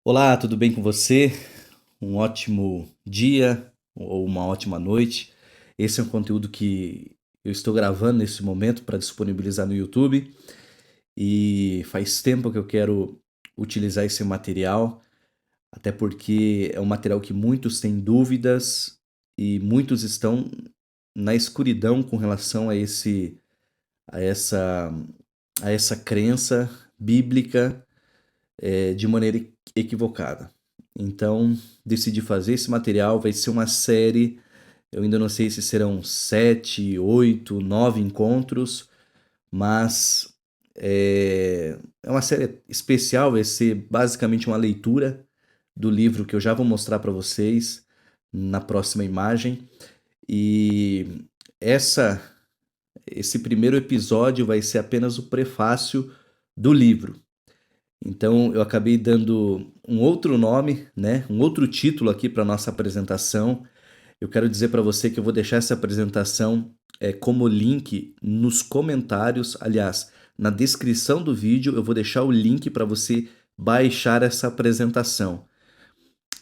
Olá, tudo bem com você? Um ótimo dia ou uma ótima noite. Esse é um conteúdo que eu estou gravando nesse momento para disponibilizar no YouTube e faz tempo que eu quero utilizar esse material, até porque é um material que muitos têm dúvidas e muitos estão na escuridão com relação a essa a essa crença bíblica de maneira equivocada. Então, decidi fazer esse material, vai ser uma série. Eu ainda não sei se serão 7, 8, 9 encontros, mas é uma série especial, vai ser basicamente uma leitura do livro que eu já vou mostrar para vocês na próxima imagem. E essa esse primeiro episódio vai ser apenas o prefácio do livro. Então eu acabei dando um outro nome, né, um outro título aqui para nossa apresentação. Eu quero dizer para você que eu vou deixar essa apresentação como link nos comentários, aliás, na descrição do vídeo eu vou deixar o link para você baixar essa apresentação.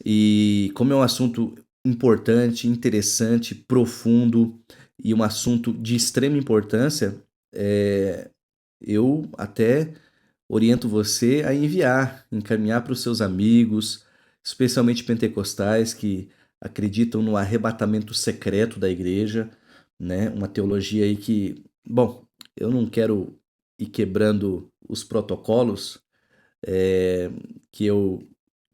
E como é um assunto importante, interessante, profundo e um assunto de extrema importância, eu até oriento você a encaminhar para os seus amigos, especialmente pentecostais que acreditam no arrebatamento secreto da igreja, né? Uma teologia aí que, bom, eu não quero ir quebrando os protocolos eh, que eu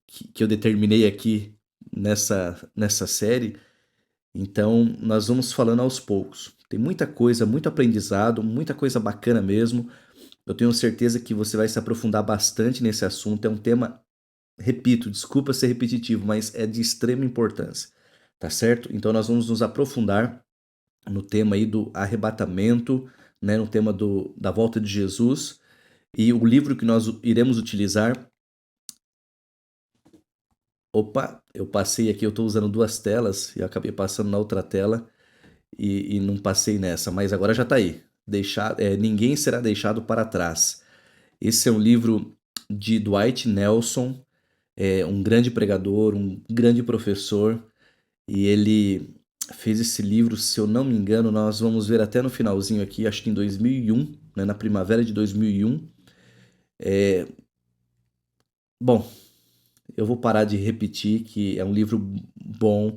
que eu determinei aqui nessa série. Então, nós vamos falando aos poucos. Tem muita coisa, muito aprendizado, muita coisa bacana mesmo. Eu tenho certeza que você vai se aprofundar bastante nesse assunto. É um tema, repito, desculpa ser repetitivo, mas é de extrema importância, tá certo? Então nós vamos nos aprofundar no tema aí do arrebatamento, né, no tema da volta de Jesus. E o livro que nós iremos utilizar. Opa, eu passei aqui, eu estou usando duas telas e eu acabei passando na outra tela e não passei nessa, mas agora já está aí. Ninguém será deixado para trás. Esse é um livro de Dwight Nelson, um grande pregador, um grande professor, e ele fez esse livro, se eu não me engano, nós vamos ver até no finalzinho aqui, acho que em 2001, né, na primavera de 2001. Bom, eu vou parar de repetir que é um livro bom.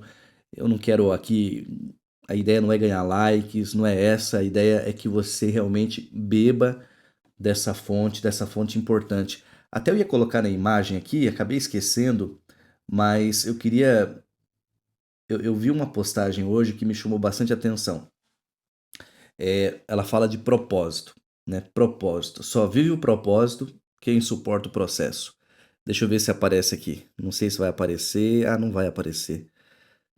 Eu não quero aqui. A ideia não é ganhar likes, não é essa. A ideia é que você realmente beba dessa fonte importante. Até eu ia colocar na imagem aqui, acabei esquecendo, mas eu queria. Eu vi uma postagem hoje que me chamou bastante atenção. Ela fala de propósito, né? Propósito. Só vive o propósito quem suporta o processo. Deixa eu ver se aparece aqui. Não sei se vai aparecer. Ah, não vai aparecer.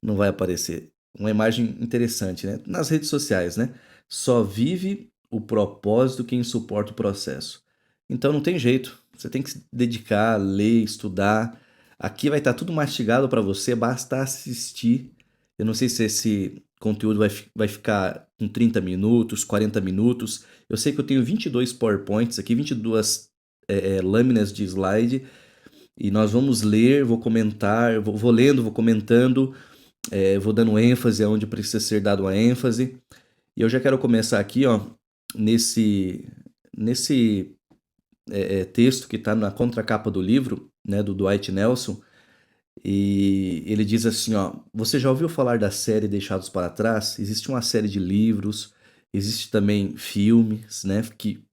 Não vai aparecer. Uma imagem interessante, né? Nas redes sociais, né? Só vive o propósito quem suporta o processo. Então não tem jeito. Você tem que se dedicar, ler, estudar. Aqui vai estar tudo mastigado para você, basta assistir. Eu não sei se esse conteúdo vai ficar com 30 minutos, 40 minutos. Eu sei que eu tenho 22 PowerPoints aqui, 22 lâminas de slide, e nós vamos ler, vou comentar, vou lendo, vou comentando, vou dando ênfase aonde precisa ser dado a ênfase. E eu já quero começar aqui, ó, nesse texto que está na contracapa do livro, né, do Dwight Nelson, e ele diz assim, ó, você já ouviu falar da série Deixados para Trás? Existe uma série de livros, existe também filmes, né, que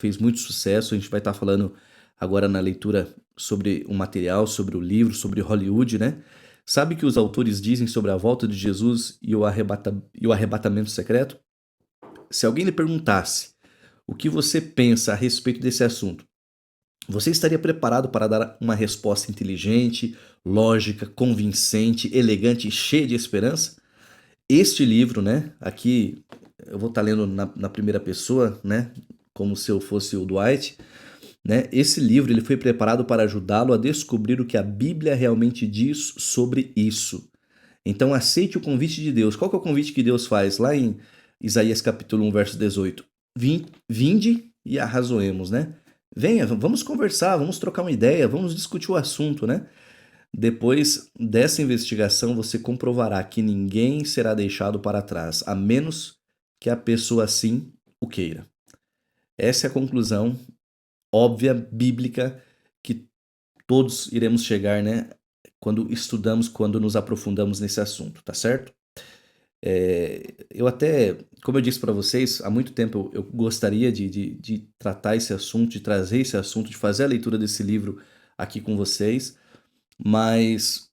fez muito sucesso. A gente vai estar falando agora na leitura sobre o material, sobre o livro, sobre Hollywood, né? Sabe o que os autores dizem sobre a volta de Jesus e o arrebatamento secreto? Se alguém lhe perguntasse o que você pensa a respeito desse assunto, você estaria preparado para dar uma resposta inteligente, lógica, convincente, elegante e cheia de esperança? Este livro, né? Aqui eu vou estar lendo na primeira pessoa, né? Como se eu fosse o Dwight, né? Esse livro ele foi preparado para ajudá-lo a descobrir o que a Bíblia realmente diz sobre isso. Então aceite o convite de Deus. Qual que é o convite que Deus faz lá em Isaías capítulo 1, verso 18? Vinde e arrazoemos, né? Venha, vamos conversar, vamos trocar uma ideia, vamos discutir o assunto, né? Depois dessa investigação, você comprovará que ninguém será deixado para trás, a menos que a pessoa assim o queira. Essa é a conclusão óbvia, bíblica, que todos iremos chegar, né? Quando estudamos, quando nos aprofundamos nesse assunto, tá certo? Eu até, como eu disse para vocês, há muito tempo eu gostaria de tratar esse assunto, de trazer esse assunto, de fazer a leitura desse livro aqui com vocês, mas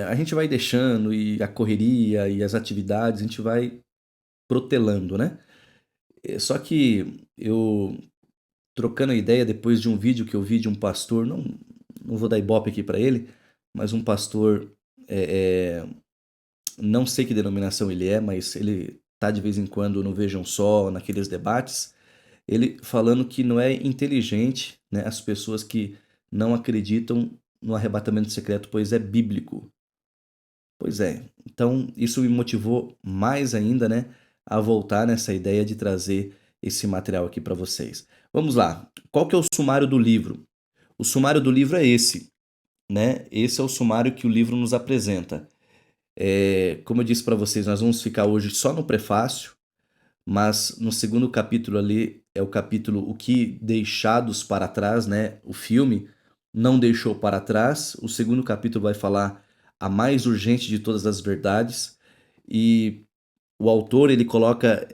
a gente vai deixando e a correria e as atividades, a gente vai protelando, né? Só que eu, trocando a ideia depois de um vídeo que eu vi de um pastor, não vou dar ibope aqui para ele, mas um pastor, é, é, não sei que denominação ele é, mas ele tá de vez em quando no Vejam Só, naqueles debates, ele falando que não é inteligente, né, as pessoas que não acreditam no arrebatamento secreto, pois é bíblico. Pois é, então isso me motivou mais ainda, né, a voltar nessa ideia de trazer esse material aqui para vocês. Vamos lá, qual que é o sumário do livro? O sumário do livro é esse, né? Esse é o sumário que o livro nos apresenta. Como eu disse para vocês, nós vamos ficar hoje só no prefácio, mas no segundo capítulo ali é o capítulo O que deixados para trás, né? O filme não deixou para trás. O segundo capítulo vai falar a mais urgente de todas as verdades e o autor ele coloca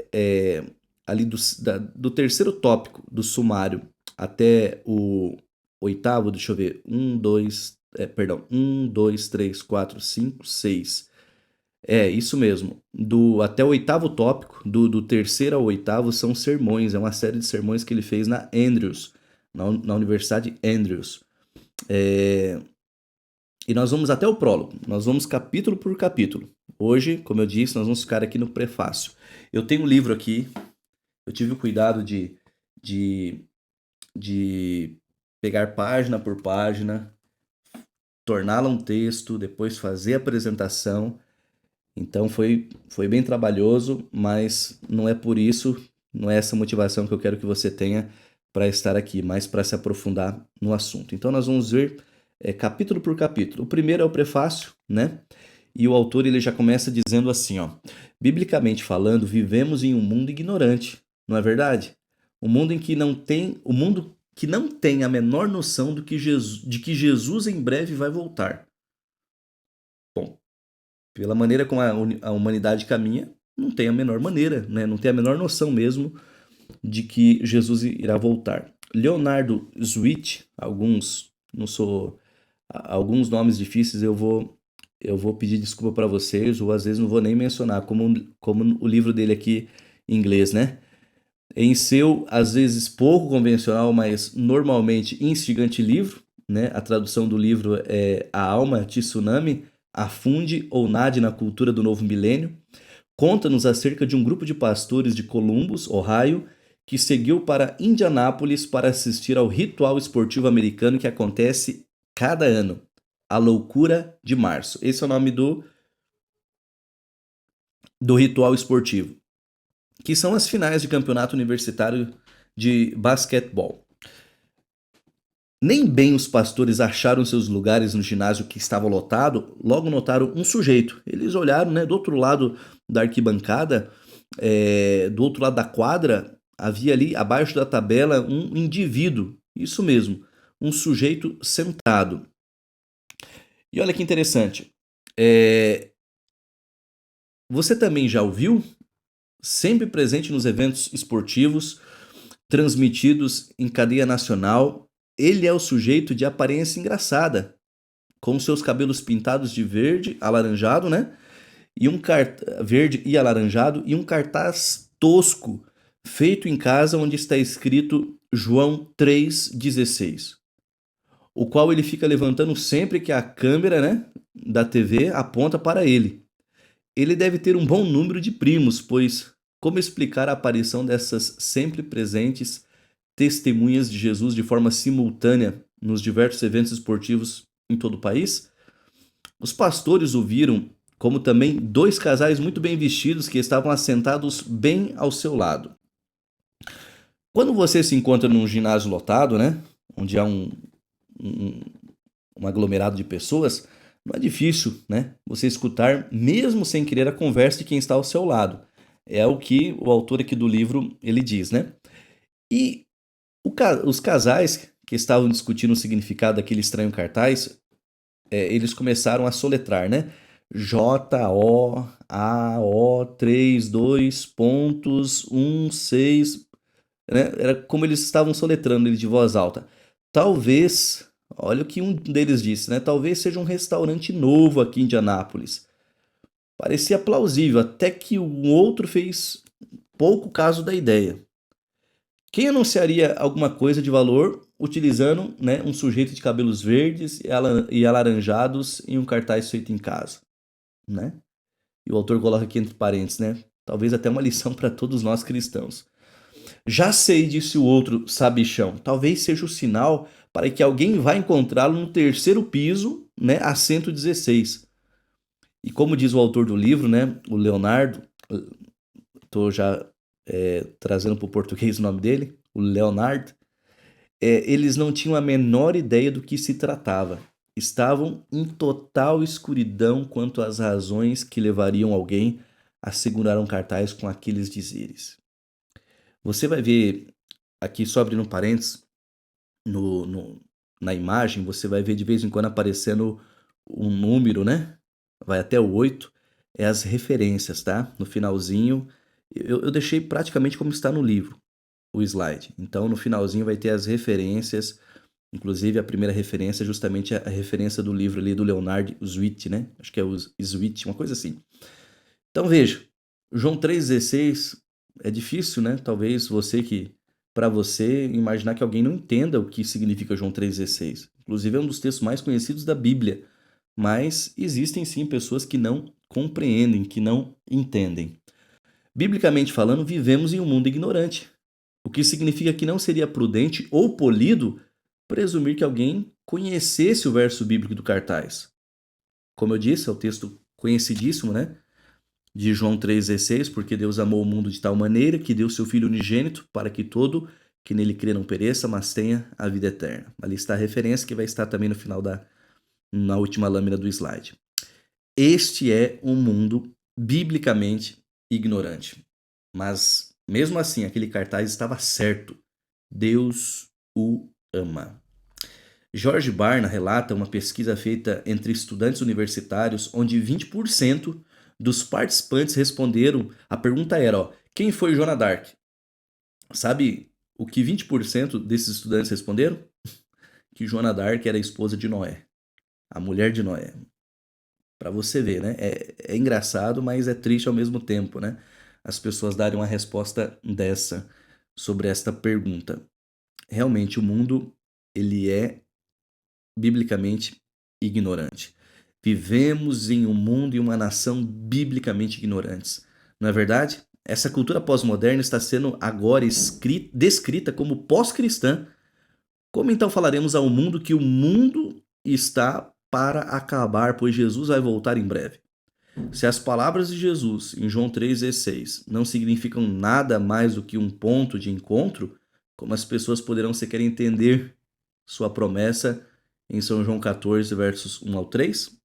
ali do terceiro tópico do sumário até o oitavo, deixa eu ver, perdão, um, dois, três, quatro, cinco, seis. Isso mesmo. Até o oitavo tópico, do terceiro ao oitavo, são sermões. É uma série de sermões que ele fez na Andrews, na Universidade Andrews. E nós vamos até o prólogo. Nós vamos capítulo por capítulo. Hoje, como eu disse, nós vamos ficar aqui no prefácio. Eu tenho um livro aqui. Eu tive o cuidado de, de pegar página por página, torná-la um texto, depois fazer a apresentação. Então foi bem trabalhoso, mas não é por isso, não é essa motivação que eu quero que você tenha para estar aqui, mas para se aprofundar no assunto. Então nós vamos ver capítulo por capítulo. O primeiro é o prefácio, né? E o autor ele já começa dizendo assim, ó: biblicamente falando, vivemos em um mundo ignorante, não é verdade? O mundo que não tem a menor noção de que Jesus em breve vai voltar. Bom, pela maneira como a humanidade caminha, não tem a menor maneira, né? Não tem a menor noção mesmo de que Jesus irá voltar. Leonardo Sweet, alguns nomes difíceis eu vou pedir desculpa para vocês, ou às vezes não vou nem mencionar, como o livro dele aqui em inglês, né? Em seu, às vezes pouco convencional, mas normalmente instigante livro, né? A tradução do livro é A Alma Tsunami, afunde ou nade na cultura do novo milênio. Conta-nos acerca de um grupo de pastores de Columbus, Ohio, que seguiu para Indianápolis para assistir ao ritual esportivo americano que acontece cada ano, a Loucura de Março. Esse é o nome do ritual esportivo, que são as finais de campeonato universitário de basquetebol. Nem bem os pastores acharam seus lugares no ginásio que estava lotado, logo notaram um sujeito. Eles olharam, né, do outro lado da arquibancada, do outro lado da quadra, havia ali, abaixo da tabela, um indivíduo. Isso mesmo, um sujeito sentado. E olha que interessante. Você também já ouviu? Sempre presente nos eventos esportivos, transmitidos em cadeia nacional, ele é o sujeito de aparência engraçada, com seus cabelos pintados de verde, alaranjado, né? Verde e alaranjado, e um cartaz tosco, feito em casa, onde está escrito João 3,16, o qual ele fica levantando sempre que a câmera, né, da TV aponta para ele. Ele deve ter um bom número de primos, pois como explicar a aparição dessas sempre presentes testemunhas de Jesus de forma simultânea nos diversos eventos esportivos em todo o país? Os pastores o viram, como também dois casais muito bem vestidos que estavam assentados bem ao seu lado. Quando você se encontra num ginásio lotado, né, onde há um, um aglomerado de pessoas, não é difícil, né, você escutar, mesmo sem querer, a conversa de quem está ao seu lado. É o que o autor aqui do livro ele diz, né? E os casais que estavam discutindo o significado daquele estranho cartaz, eles começaram a soletrar, né? JOAO 32 pontos 16, né? Era como eles estavam soletrando ele de voz alta. Talvez, olha o que um deles disse, né? Talvez seja um restaurante novo aqui em Indianápolis. Parecia plausível, até que o outro fez pouco caso da ideia. Quem anunciaria alguma coisa de valor utilizando, né, um sujeito de cabelos verdes e alaranjados em um cartaz feito em casa, né? E o autor coloca aqui entre parênteses, né? Talvez até uma lição para todos nós cristãos. Já sei, disse o outro sabichão, talvez seja o sinal para que alguém vá encontrá-lo no terceiro piso, né, a 116. E como diz o autor do livro, né, o Leonardo, estou já trazendo para o português o nome dele, o Leonardo, eles não tinham a menor ideia do que se tratava. Estavam em total escuridão quanto às razões que levariam alguém a segurar um cartaz com aqueles dizeres. Você vai ver, aqui só abrindo um parênteses, na imagem, você vai ver de vez em quando aparecendo um número, né? Vai até o 8, é as referências, tá? No finalzinho, eu deixei praticamente como está no livro, o slide. Então, no finalzinho vai ter as referências, inclusive a primeira referência é justamente a referência do livro ali do Leonard Sweet, né? Acho que é o Sweet, uma coisa assim. Então, veja, João 3,16 é difícil, né? Talvez para você, imaginar que alguém não entenda o que significa João 3,16. Inclusive, é um dos textos mais conhecidos da Bíblia. Mas existem sim pessoas que não compreendem, que não entendem. Biblicamente falando, vivemos em um mundo ignorante, o que significa que não seria prudente ou polido presumir que alguém conhecesse o verso bíblico do cartaz. Como eu disse, é o texto conhecidíssimo, né? De João 3,16, porque Deus amou o mundo de tal maneira que deu seu Filho unigênito para que todo que nele crê não pereça, mas tenha a vida eterna. Ali está a referência que vai estar também no final na última lâmina do slide. Este é um mundo biblicamente ignorante. Mas, mesmo assim, aquele cartaz estava certo. Deus o ama. George Barna relata uma pesquisa feita entre estudantes universitários onde 20% dos participantes responderam. A pergunta era, ó, quem foi Joana Dark? Sabe o que 20% desses estudantes responderam? Que Joana Dark era a esposa de Noé, a mulher de Noé. Para você ver, né? É engraçado, mas é triste ao mesmo tempo, né? As pessoas darem uma resposta dessa sobre esta pergunta. Realmente, o mundo, ele é biblicamente ignorante. Vivemos em um mundo e uma nação biblicamente ignorantes. Não é verdade? Essa cultura pós-moderna está sendo agora descrita como pós-cristã. Como então falaremos ao mundo que o mundo está para acabar, pois Jesus vai voltar em breve? Se as palavras de Jesus em João 3,16 não significam nada mais do que um ponto de encontro, como as pessoas poderão sequer entender sua promessa em São João 14, versos 1 ao 3?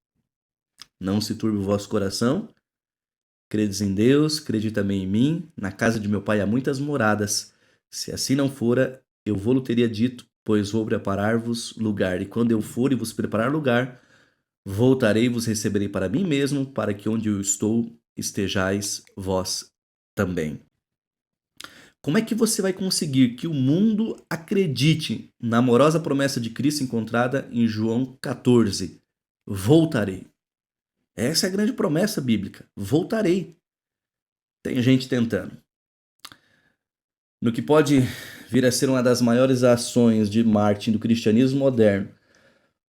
Não se turbe o vosso coração, credes em Deus, crede também em mim. Na casa de meu pai há muitas moradas. Se assim não fora, eu vou-lo teria dito, pois vou preparar-vos lugar. E quando eu for e vos preparar lugar, voltarei e vos receberei para mim mesmo, para que onde eu estou estejais vós também. Como é que você vai conseguir que o mundo acredite na amorosa promessa de Cristo encontrada em João 14? Voltarei. Essa é a grande promessa bíblica. Voltarei. Tem gente tentando. No que pode vir a ser uma das maiores ações de marketing do cristianismo moderno,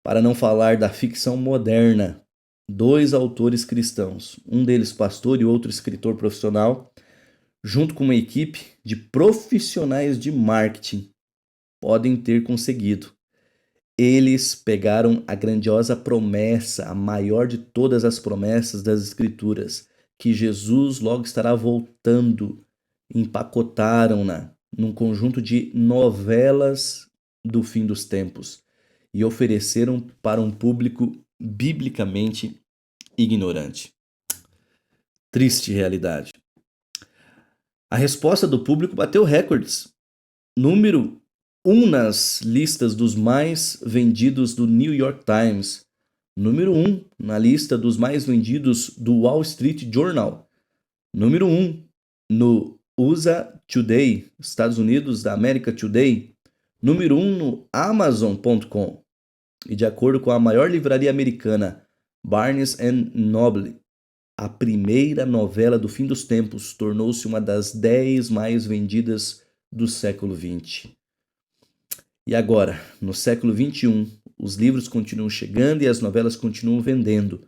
para não falar da ficção moderna, dois autores cristãos, um deles pastor e outro escritor profissional, junto com uma equipe de profissionais de marketing, podem ter conseguido. Eles pegaram a grandiosa promessa, a maior de todas as promessas das Escrituras, que Jesus logo estará voltando, empacotaram-na num conjunto de novelas do fim dos tempos e ofereceram para um público biblicamente ignorante. Triste realidade. A resposta do público bateu recordes. Número 1 nas listas dos mais vendidos do New York Times. Número 1 na lista dos mais vendidos do Wall Street Journal. Número 1 no USA Today, Estados Unidos da América Today. Número 1 no Amazon.com. E de acordo com a maior livraria americana, Barnes & Noble, a primeira novela do fim dos tempos tornou-se uma das 10 mais vendidas do século XX. E agora, no século XXI, os livros continuam chegando e as novelas continuam vendendo.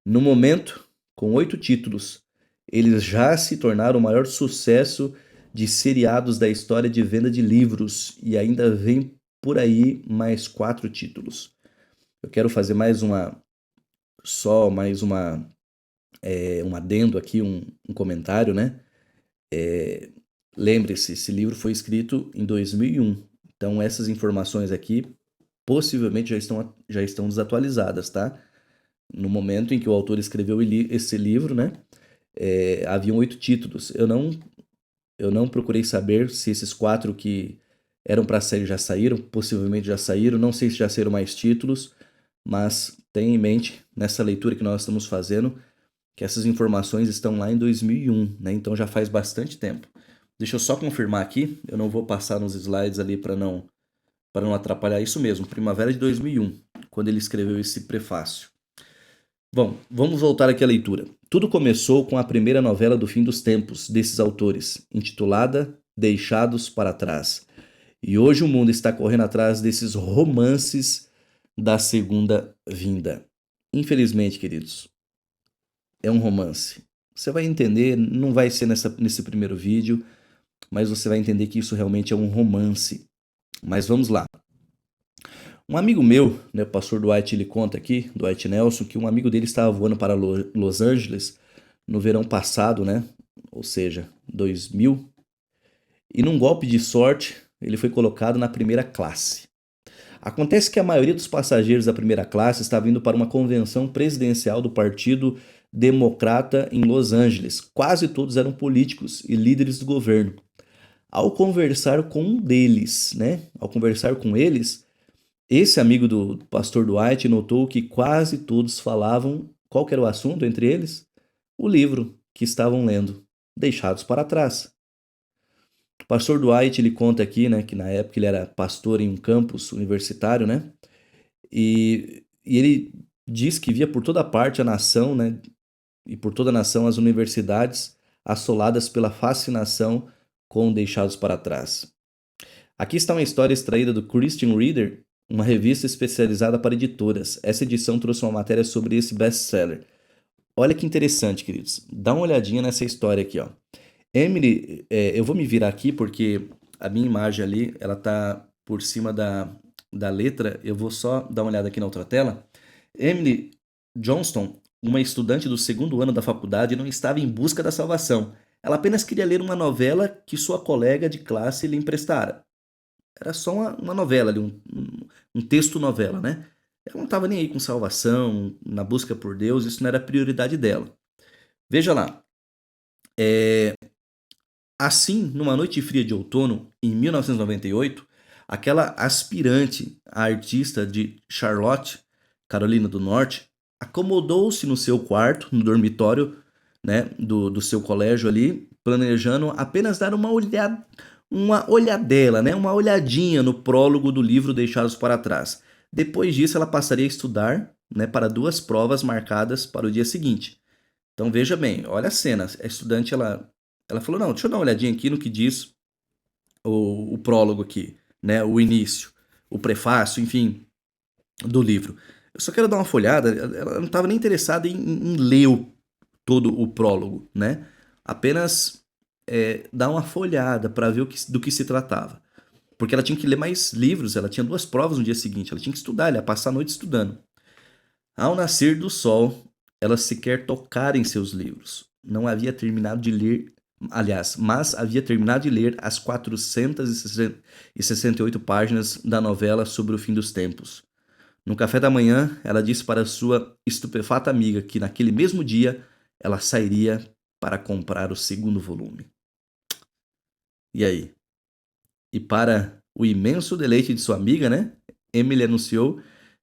No momento, com 8 títulos, eles já se tornaram o maior sucesso de seriados da história de venda de livros e ainda vem por aí mais 4 títulos. Eu quero fazer um adendo aqui, um comentário, né? Lembre-se, esse livro foi escrito em 2001, então essas informações aqui possivelmente já estão desatualizadas, tá? No momento em que o autor escreveu esse livro, né? Haviam 8 títulos. Eu não procurei saber se esses 4 que eram para sair já saíram, possivelmente já saíram, não sei se já saíram mais títulos, mas tenha em mente, nessa leitura que nós estamos fazendo, que essas informações estão lá em 2001, né? Então já faz bastante tempo. Deixa eu só confirmar aqui, eu não vou passar nos slides ali para não atrapalhar. Isso mesmo, primavera de 2001, quando ele escreveu esse prefácio. Bom, vamos voltar aqui à leitura. Tudo começou com a primeira novela do fim dos tempos desses autores, intitulada Deixados para Trás. E hoje o mundo está correndo atrás desses romances da segunda vinda. Infelizmente, queridos, é um romance. Você vai entender, não vai ser nesse primeiro vídeo, mas você vai entender que isso realmente é um romance. Mas vamos lá. Um amigo meu, né, o pastor Dwight, ele conta aqui, Dwight Nelson, que um amigo dele estava voando para Los Angeles no verão passado, né? Ou seja, 2000. E num golpe de sorte, ele foi colocado na primeira classe. Acontece que a maioria dos passageiros da primeira classe estava indo para uma convenção presidencial do Partido Democrata em Los Angeles. Quase todos eram políticos e líderes do governo. Ao conversar com um deles, né? Ao conversar com eles, esse amigo do pastor Dwight notou que quase todos falavam, qual que era o assunto entre eles? O livro que estavam lendo, Deixados para Trás. O pastor Dwight, ele conta aqui, né, que na época ele era pastor em um campus universitário, né? E ele diz que via por toda parte a nação, né? E por toda a nação as universidades assoladas pela fascinação com Deixados para Trás. Aqui está uma história extraída do Christian Reader, uma revista especializada para editoras. Essa edição trouxe uma matéria sobre esse best-seller. Olha que interessante, queridos. Dá uma olhadinha nessa história aqui, ó. Emily, eu vou me virar aqui porque a minha imagem ali, ela tá por cima da letra. Eu vou só dar uma olhada aqui na outra tela. Emily Johnston, uma estudante do 2º ano da faculdade, não estava em busca da salvação. Ela apenas queria ler uma novela que sua colega de classe lhe emprestara. Era só uma novela ali, um texto novela, né? Ela não estava nem aí com salvação, na busca por Deus, isso não era a prioridade dela. Veja lá. Assim, numa noite fria de outono, em 1998, aquela aspirante a artista de Charlotte, Carolina do Norte, acomodou-se no seu quarto, no dormitório, né, do seu colégio ali, planejando apenas dar uma olhadela, né, uma olhadinha no prólogo do livro Deixados para Trás. Depois disso, ela passaria a estudar, né, para 2 provas marcadas para o dia seguinte. Então veja bem, olha a cena. A estudante ela falou: não, deixa eu dar uma olhadinha aqui no que diz o prólogo aqui, né, o início, o prefácio, enfim, do livro. Eu só quero dar uma folhada. Ela não estava nem interessada em ler todo o prólogo, né? Apenas dar uma folhada para ver do que se tratava. Porque ela tinha que ler mais livros, ela tinha 2 provas no dia seguinte, ela tinha que estudar, ela ia passar a noite estudando. Ao nascer do sol, ela sequer tocara em seus livros. Não havia terminado de ler Aliás, mas havia terminado de ler as 468 páginas da novela sobre o fim dos tempos. No café da manhã, ela disse para sua estupefata amiga que naquele mesmo dia ela sairia para comprar o segundo volume. E aí? E para o imenso deleite de sua amiga, né? Emily anunciou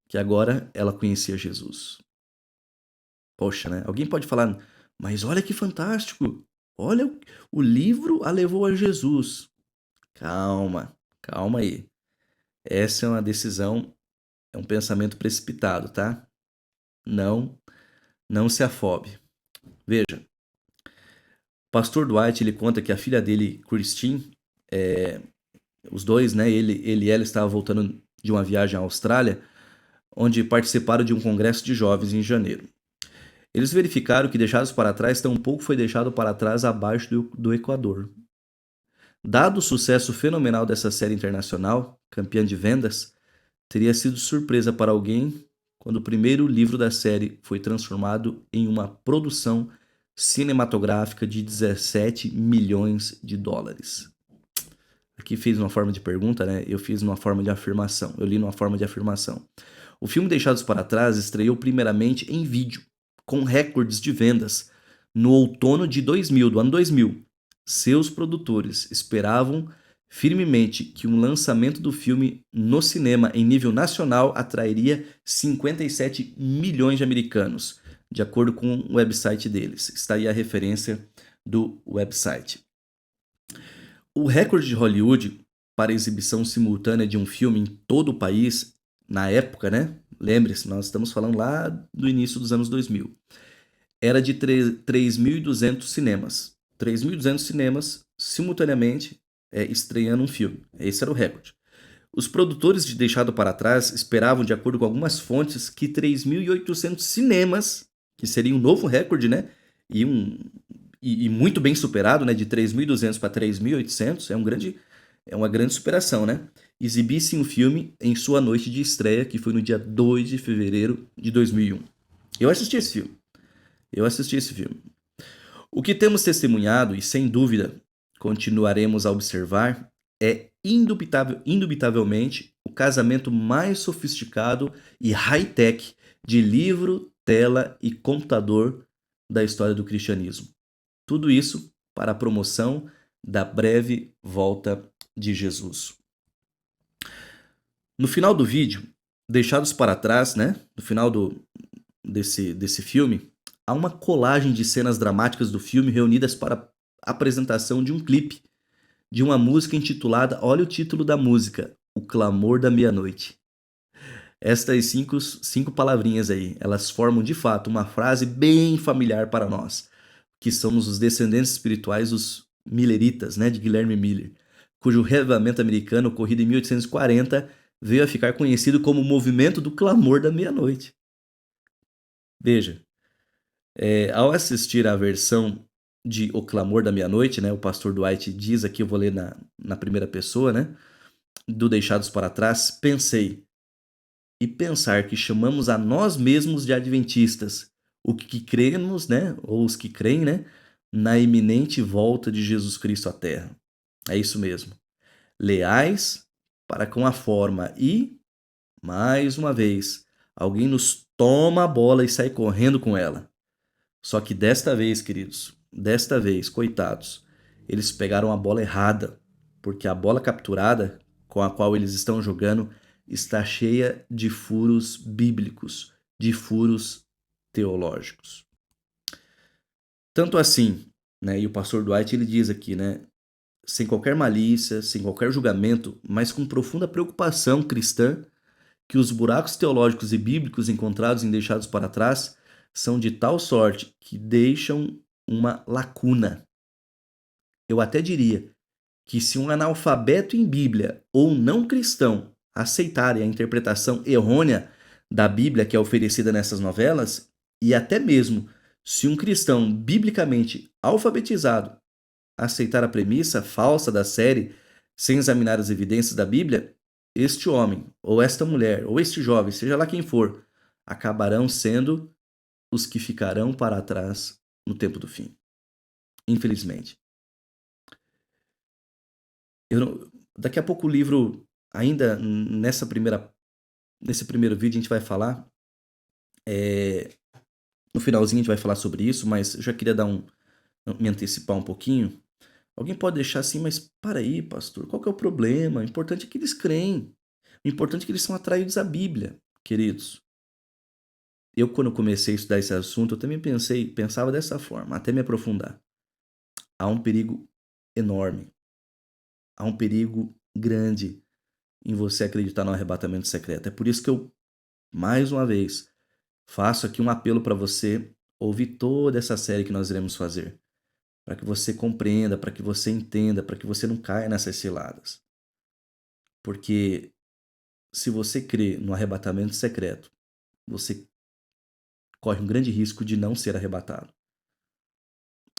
que agora ela conhecia Jesus. Poxa, né? Alguém pode falar, mas olha que fantástico! Olha, o livro a levou a Jesus. Calma, calma aí. Essa é uma decisão, é um pensamento precipitado, tá? Não, não se afobe. Veja, o pastor Dwight, ele conta que a filha dele, Christine, os dois, né, ele e ela estavam voltando de uma viagem à Austrália, onde participaram de um congresso de jovens em janeiro. Eles verificaram que deixados para trás, tampouco foi deixado para trás abaixo do Equador. Dado o sucesso fenomenal dessa série internacional, campeã de vendas, teria sido surpresa para alguém quando o primeiro livro da série foi transformado em uma produção cinematográfica de 17 milhões de dólares. Aqui fiz uma forma de pergunta, né? Eu fiz uma forma de afirmação. Eu li numa forma de afirmação. O filme Deixados para Trás estreou primeiramente em vídeo, com recordes de vendas, no outono de 2000, do ano 2000. Seus produtores esperavam firmemente que um lançamento do filme no cinema em nível nacional atrairia 57 milhões de americanos, de acordo com o website deles. Está aí a referência do website. O recorde de Hollywood para exibição simultânea de um filme em todo o país, na época, né? Lembre-se, nós estamos falando lá do início dos anos 2000. Era de 3.200 cinemas. 3.200 cinemas simultaneamente estreando um filme. Esse era o recorde. Os produtores de Deixado para Trás esperavam, de acordo com algumas fontes, que 3.800 cinemas, que seria um novo recorde, né? E muito bem superado, né? De 3.200 para 3.800, é uma grande superação, né? Exibissem o filme em sua noite de estreia, que foi no dia 2 de fevereiro de 2001. Eu assisti esse filme. O que temos testemunhado, e sem dúvida continuaremos a observar, é indubitavelmente o casamento mais sofisticado e high-tech de livro, tela e computador da história do cristianismo. Tudo isso para a promoção da breve volta de Jesus. No final do vídeo, deixados para trás, né? No final desse filme, há uma colagem de cenas dramáticas do filme reunidas para a apresentação de um clipe de uma música intitulada, olha o título da música, O Clamor da Meia-Noite. Estas cinco palavrinhas aí, elas formam de fato uma frase bem familiar para nós, que somos os descendentes espirituais dos Milleritas, né, de Guilherme Miller, cujo reavivamento americano, ocorrido em 1840, veio a ficar conhecido como o Movimento do Clamor da Meia-Noite. Veja, ao assistir à versão de O Clamor da Meia-Noite, né, o pastor Dwight diz aqui, eu vou ler na primeira pessoa, né, do Deixados para Trás, pensei, e pensar que chamamos a nós mesmos de adventistas, o que cremos, né, ou os que creem, né, na iminente volta de Jesus Cristo à Terra. É isso mesmo. Leais para com a forma e, mais uma vez, alguém nos toma a bola e sai correndo com ela. Só que desta vez, queridos, coitados, eles pegaram a bola errada, porque a bola capturada com a qual eles estão jogando está cheia de furos bíblicos, de furos teológicos. Tanto assim, né, e o pastor Dwight ele diz aqui, né, sem qualquer malícia, sem qualquer julgamento, mas com profunda preocupação cristã, que os buracos teológicos e bíblicos encontrados em Deixados para Trás são de tal sorte que deixam uma lacuna. Eu até diria que se um analfabeto em Bíblia ou não cristão aceitarem a interpretação errônea da Bíblia que é oferecida nessas novelas, e até mesmo se um cristão biblicamente alfabetizado aceitar a premissa falsa da série sem examinar as evidências da Bíblia, este homem, ou esta mulher, ou este jovem, seja lá quem for, acabarão sendo os que ficarão para trás no tempo do fim. Infelizmente. Daqui a pouco o livro, ainda nesse primeiro vídeo, a gente vai falar. é, no finalzinho, a gente vai falar sobre isso, mas eu já queria me antecipar um pouquinho. Alguém pode deixar assim, mas para aí, pastor, qual que é o problema? O importante é que eles creem. O importante é que eles são atraídos à Bíblia, queridos. Eu, quando comecei a estudar esse assunto, eu também pensava dessa forma, até me aprofundar. Há um perigo enorme, há um perigo grande em você acreditar no arrebatamento secreto. É por isso que eu, mais uma vez, faço aqui um apelo para você ouvir toda essa série que nós iremos fazer, para que você compreenda, para que você entenda, para que você não caia nessas ciladas. Porque se você crê no arrebatamento secreto, você corre um grande risco de não ser arrebatado.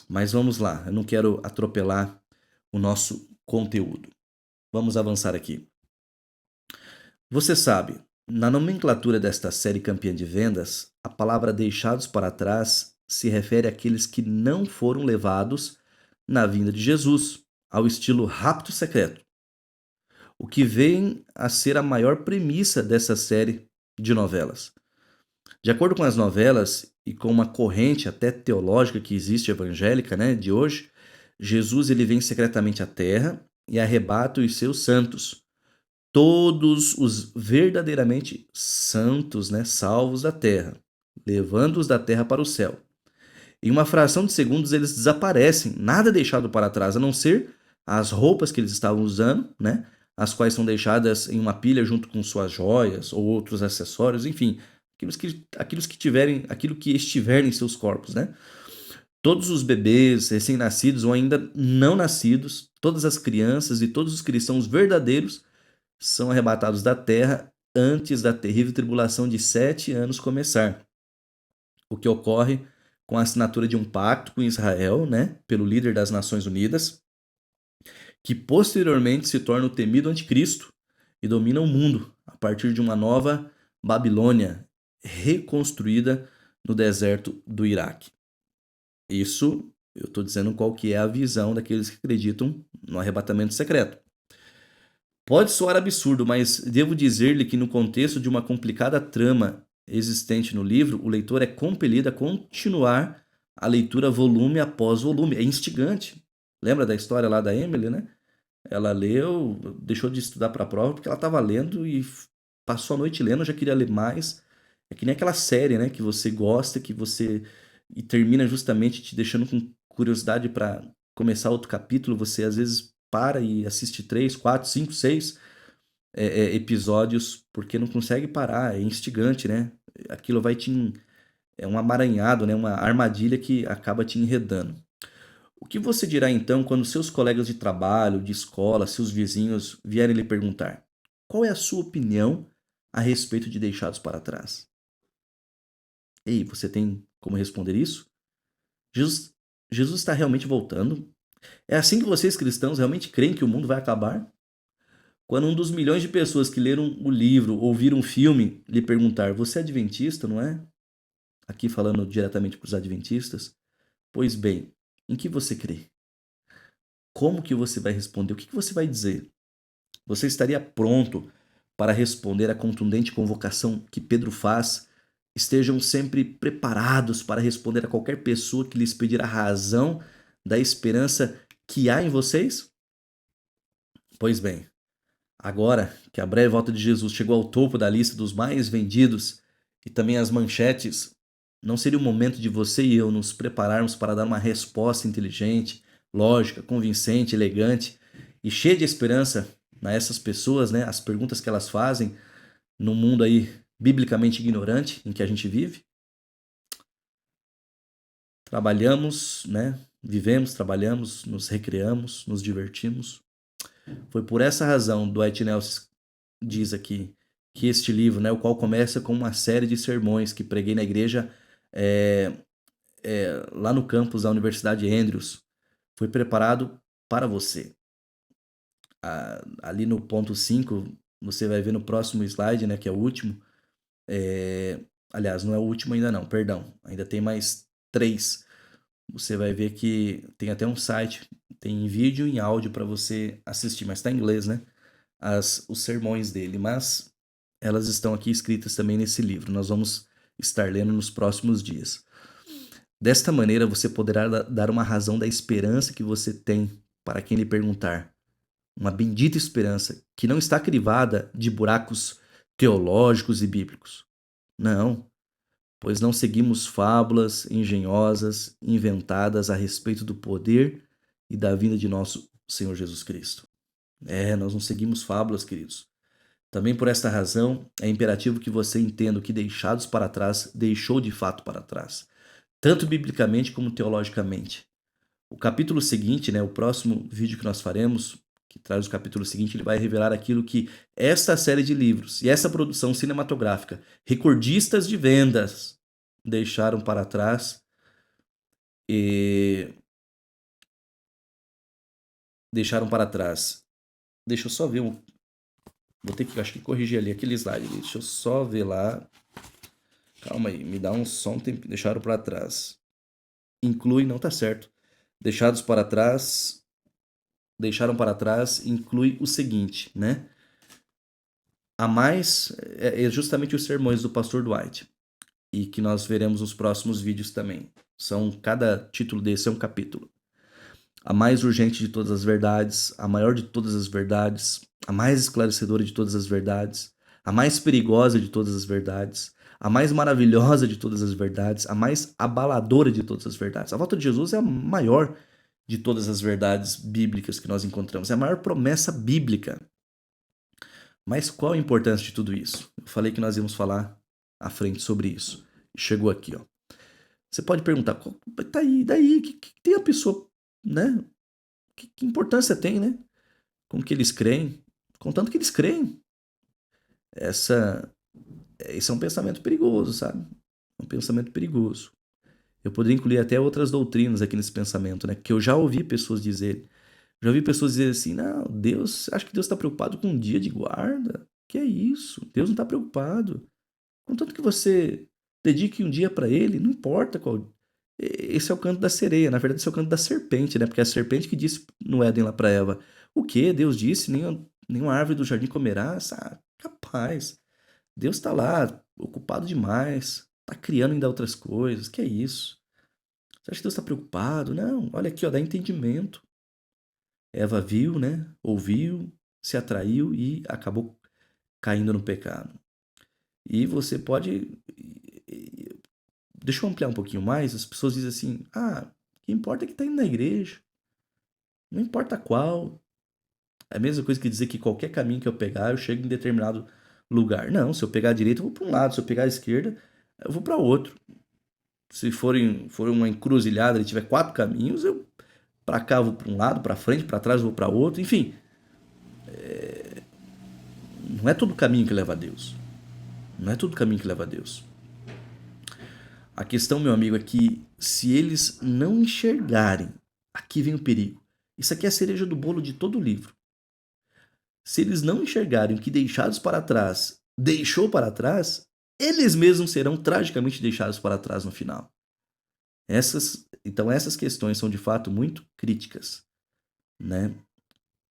Mas vamos lá, eu não quero atropelar o nosso conteúdo. Vamos avançar aqui. Você sabe, na nomenclatura desta série campeã de vendas, a palavra deixados para trás se refere àqueles que não foram levados na vinda de Jesus, ao estilo Rapto Secreto, o que vem a ser a maior premissa dessa série de novelas. De acordo com as novelas e com uma corrente até teológica que existe evangélica, né, de hoje, Jesus ele vem secretamente à terra e arrebata os seus santos, todos os verdadeiramente santos, né, salvos da terra, levando-os da terra para o céu. Em uma fração de segundos eles desaparecem, nada deixado para trás, a não ser as roupas que eles estavam usando, né, as quais são deixadas em uma pilha junto com suas joias ou outros acessórios, enfim, aquilo que estiver em seus corpos, né? Todos os bebês, recém-nascidos ou ainda não nascidos, todas as crianças e todos os cristãos verdadeiros são arrebatados da terra antes da terrível tribulação de 7 anos começar. O que ocorre com a assinatura de um pacto com Israel, né, pelo líder das Nações Unidas, que posteriormente se torna o temido anticristo e domina o mundo a partir de uma nova Babilônia reconstruída no deserto do Iraque. Isso eu estou dizendo qual que é a visão daqueles que acreditam no arrebatamento secreto. Pode soar absurdo, mas devo dizer-lhe que no contexto de uma complicada trama existente no livro, o leitor é compelido a continuar a leitura volume após volume. É instigante. Lembra da história lá da Emily, né? Ela leu, deixou de estudar para a prova porque ela estava lendo e passou a noite lendo, já queria ler mais. É que nem aquela série, né, que você gosta, que você e termina justamente te deixando com curiosidade para começar outro capítulo, você às vezes para e assiste 3, 4, 5, 6 episódios porque não consegue parar, é instigante, né? Aquilo é um amaranhado, né? Uma armadilha que acaba te enredando. O que você dirá então quando seus colegas de trabalho, de escola, seus vizinhos vierem lhe perguntar: qual é a sua opinião a respeito de deixados para trás? Ei, você tem como responder isso? Jesus, Jesus está realmente voltando? É assim que vocês cristãos realmente creem que o mundo vai acabar? Quando um dos milhões de pessoas que leram o livro ou viram o filme lhe perguntar: você é adventista, não é? Aqui falando diretamente para os adventistas. Pois bem, em que você crê? Como que você vai responder? O que você vai dizer? Você estaria pronto para responder à contundente convocação que Pedro faz? Estejam sempre preparados para responder a qualquer pessoa que lhes pedir a razão da esperança que há em vocês? Pois bem, agora que a breve volta de Jesus chegou ao topo da lista dos mais vendidos e também as manchetes, não seria o momento de você e eu nos prepararmos para dar uma resposta inteligente, lógica, convincente, elegante e cheia de esperança a essas pessoas, né? As perguntas que elas fazem num mundo aí biblicamente ignorante em que a gente vive? Trabalhamos, né? Vivemos, trabalhamos, nos recreamos, nos divertimos. Foi por essa razão, Dwight Nelson diz aqui, que este livro, né, o qual começa com uma série de sermões que preguei na igreja é, lá no campus da Universidade Andrews, foi preparado para você. Ali no ponto 5 você vai ver no próximo slide, né, que é o último. Aliás, não é o último ainda não, perdão. Ainda tem mais 3. você vai ver que tem até um site, tem vídeo e áudio para você assistir, mas está em inglês, né? Os sermões dele, mas elas estão aqui escritas também nesse livro. Nós vamos estar lendo nos próximos dias. Desta maneira, você poderá dar uma razão da esperança que você tem para quem lhe perguntar. Uma bendita esperança que não está crivada de buracos teológicos e bíblicos. Não, pois não seguimos fábulas engenhosas inventadas a respeito do poder e da vinda de nosso Senhor Jesus Cristo. Nós não seguimos fábulas, queridos. Também por esta razão, é imperativo que você entenda o que deixados para trás deixou de fato para trás, tanto biblicamente como teologicamente. O capítulo seguinte, né, o próximo vídeo que nós faremos, que traz o capítulo seguinte, ele vai revelar aquilo que esta série de livros e essa produção cinematográfica, recordistas de vendas, deixaram para trás e deixaram para trás. Deixa eu só ver vou ter que, acho que corrigir ali aquele slide. Deixa eu só ver lá. Calma aí, me dá um som, deixaram para trás. Inclui, não tá certo. Deixaram para trás, inclui o seguinte, né? A mais é justamente os sermões do pastor Dwight, e que nós veremos nos próximos vídeos também. Cada título desse é um capítulo. A mais urgente de todas as verdades, a maior de todas as verdades, a mais esclarecedora de todas as verdades, a mais perigosa de todas as verdades, a mais maravilhosa de todas as verdades, a mais abaladora de todas as verdades. A volta de Jesus é a maior de todas as verdades bíblicas que nós encontramos, é a maior promessa bíblica. Mas qual a importância de tudo isso? Eu falei que nós íamos falar à frente sobre isso. Chegou aqui, ó. Você pode perguntar, tá aí, daí, que tem a pessoa, né? Que importância tem, né? Como que eles creem? Contanto que eles creem. Esse é um pensamento perigoso, sabe? Um pensamento perigoso. Eu poderia incluir até outras doutrinas aqui nesse pensamento, né? Que eu já ouvi pessoas dizerem. Já ouvi pessoas dizerem assim, não, Deus, acho que Deus está preocupado com um dia de guarda. Que é isso? Deus não está preocupado. Contanto que você dedique um dia para ele, não importa qual. Esse é o canto da sereia, na verdade, esse é o canto da serpente, né? Porque é a serpente que disse no Éden lá para Eva: o que? Deus disse: nenhuma árvore do jardim comerás? Ah, capaz. Deus está lá, ocupado demais, está criando ainda outras coisas. Que é isso? Você acha que Deus está preocupado? Não, olha aqui, ó, dá entendimento. Eva viu, né? Ouviu, se atraiu e acabou caindo no pecado. E você pode. Deixa eu ampliar um pouquinho mais. As pessoas dizem assim: ah, o que importa é que está indo na igreja. Não importa qual. É a mesma coisa que dizer que qualquer caminho que eu pegar, eu chego em determinado lugar. Não, se eu pegar a direita, eu vou para um lado. Se eu pegar a esquerda, eu vou para outro. Se for uma encruzilhada e tiver 4 caminhos, eu para cá eu vou para um lado, para frente, para trás eu vou para outro. Enfim, não é todo caminho que leva a Deus. Não é todo caminho que leva a Deus. A questão, meu amigo, é que se eles não enxergarem, aqui vem o perigo. Isso aqui é a cereja do bolo de todo o livro. Se eles não enxergarem o que deixados para trás deixou para trás, eles mesmos serão tragicamente deixados para trás no final. Então essas questões são de fato muito críticas, né?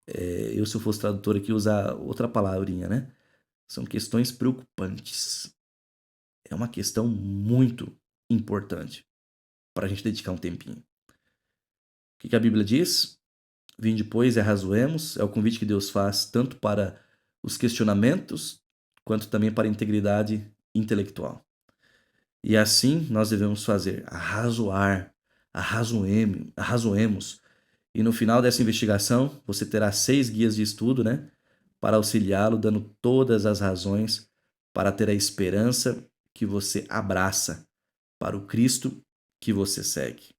Eu, se eu fosse tradutor aqui, usar outra palavrinha, né? São questões preocupantes. É uma questão muito importante para a gente dedicar um tempinho. O que a Bíblia diz? Vinde, pois, e arrazoemos. É o convite que Deus faz tanto para os questionamentos quanto também para a integridade intelectual. E assim nós devemos fazer, arrazoar, arrazoemos. E no final dessa investigação, você terá 6 guias de estudo, né? Para auxiliá-lo, dando todas as razões para ter a esperança que você abraça para o Cristo que você segue.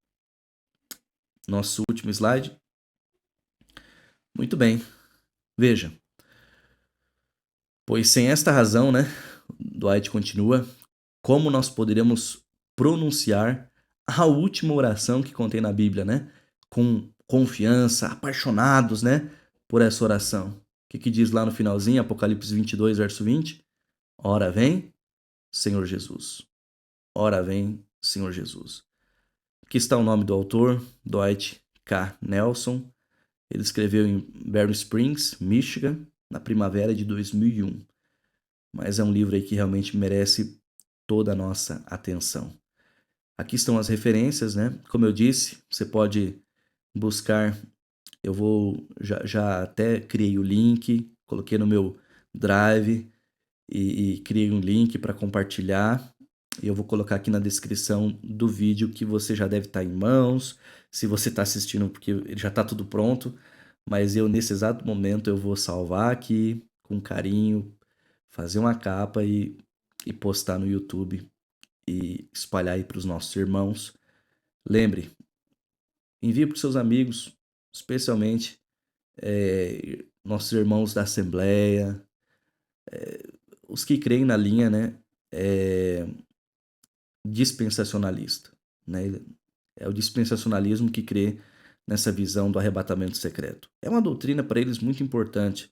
Nosso último slide. Muito bem. Veja. Pois sem esta razão, né? Dwight continua. Como nós poderíamos pronunciar a última oração que contém na Bíblia, né? Com confiança, apaixonados, né? Por essa oração. O que diz lá no finalzinho, Apocalipse 22, verso 20? Ora vem, Senhor Jesus. Ora vem, Senhor Jesus. Aqui está o nome do autor, Dwight K. Nelson. Ele escreveu em Barron Springs, Michigan, na primavera de 2001. Mas é um livro aí que realmente merece toda a nossa atenção. Aqui estão as referências, né? Como eu disse, você pode buscar. Eu vou já até criei o link, coloquei no meu Drive e criei um link para compartilhar. E eu vou colocar aqui na descrição do vídeo que você já deve estar em mãos, se você está assistindo, porque ele já está tudo pronto. Mas eu, nesse exato momento, eu vou salvar aqui com carinho, fazer uma capa e postar no YouTube e espalhar aí para os nossos irmãos. Lembre, envie para os seus amigos, especialmente nossos irmãos da Assembleia, os que creem na linha, né, dispensacionalista, né? É o dispensacionalismo que crê nessa visão do arrebatamento secreto. É uma doutrina para eles muito importante,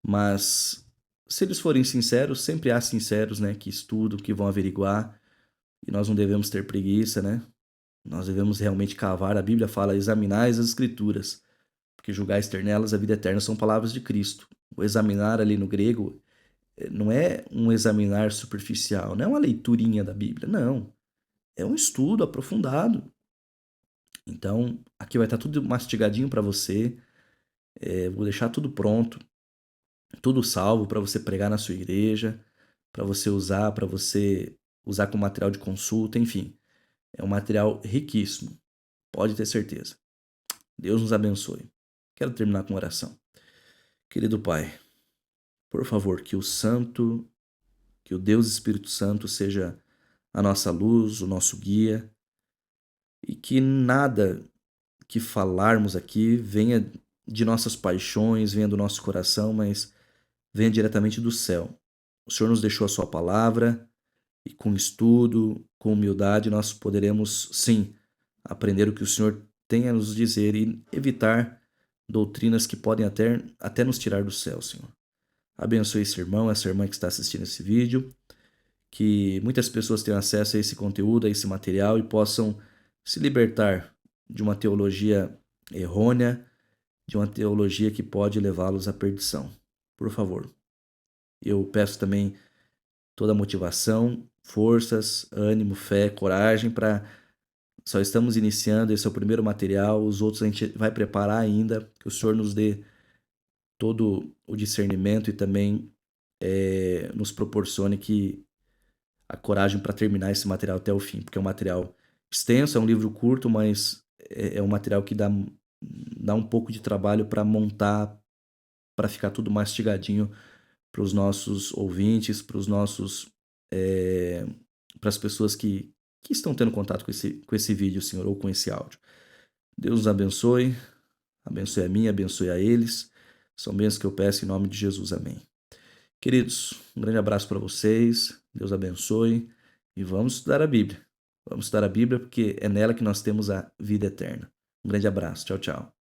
mas se eles forem sinceros, sempre há sinceros, né, que estudam, que vão averiguar, e nós não devemos ter preguiça, né? Nós devemos realmente cavar. A Bíblia fala: examinais as Escrituras, porque julgais ter nelas a vida eterna, são palavras de Cristo. O examinar ali no grego não é um examinar superficial, não é uma leiturinha da Bíblia, não. É um estudo aprofundado. Então, aqui vai estar tudo mastigadinho para você. Vou deixar tudo pronto, tudo salvo para você pregar na sua igreja, para você usar como material de consulta, enfim. É um material riquíssimo, pode ter certeza. Deus nos abençoe. Quero terminar com oração. Querido Pai, por favor, que o Deus Espírito Santo seja a nossa luz, o nosso guia, e que nada que falarmos aqui venha de nossas paixões, venha do nosso coração, mas venha diretamente do céu. O Senhor nos deixou a sua palavra e com estudo, com humildade, nós poderemos, sim, aprender o que o Senhor tem a nos dizer e evitar doutrinas que podem até nos tirar do céu, Senhor. Abençoe esse irmão, essa irmã que está assistindo esse vídeo, que muitas pessoas tenham acesso a esse conteúdo, a esse material e possam se libertar de uma teologia errônea, de uma teologia que pode levá-los à perdição. Por favor. Eu peço também toda a motivação, forças, ânimo, fé, coragem para. Só estamos iniciando, esse é o primeiro material, os outros a gente vai preparar ainda, que o Senhor nos dê todo o discernimento e também nos proporcione a coragem para terminar esse material até o fim, porque é um material extenso, é um livro curto, mas é um material que dá um pouco de trabalho para montar, para ficar tudo mastigadinho para os nossos ouvintes, para os nossos para as pessoas que estão tendo contato com esse vídeo, Senhor, ou com esse áudio. Deus nos abençoe, abençoe a mim, abençoe a eles. São bênçãos que eu peço em nome de Jesus. Amém. Queridos, um grande abraço para vocês. Deus abençoe. E vamos estudar a Bíblia. Vamos estudar a Bíblia porque é nela que nós temos a vida eterna. Um grande abraço. Tchau, tchau.